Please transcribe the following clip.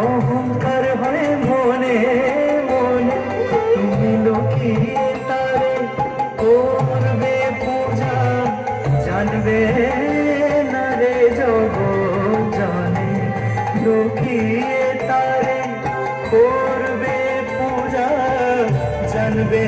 অহংকার হয় মনে মনে, তুমি লক্ষ্মী তারে করবে পূজা, জানবে না রে জগৎ জানে। লক্ষ্মী তারে করবে পূজা, জানবে